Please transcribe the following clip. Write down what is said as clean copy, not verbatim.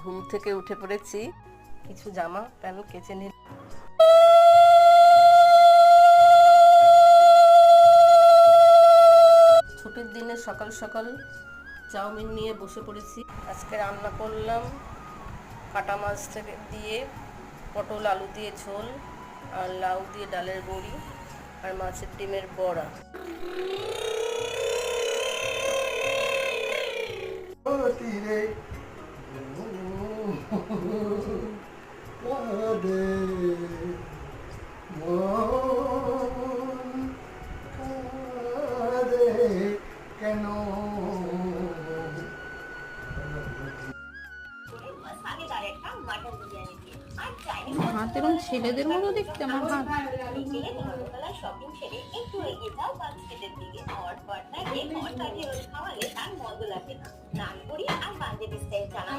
ঘুম থেকে উঠে পড়েছি, কিছু জামা প্যান্ট কেচে নিলাম। ছুটির দিনে সকাল সকাল চাউমিন নিয়ে বসে পড়েছি। আজকে রান্না করলাম কাটা মাছ থেকে দিয়ে পটল আলু দিয়ে ঝোল, আর লাউ দিয়ে ডালের বড়ি, আর মাছের ডিমের বড়া। কেন হাত এরকম ছেলেদের মতো দেখতে আমার হাত। শপিং সেরে একটু এগিয়ে যাও বাস্কেটের দিকে। হট পট না গিয়ে হট কাটিয়ে খাওয়ালে তার মন্দ লাগে না। নান করি আর পাঞ্জাবি স্টাইল চানা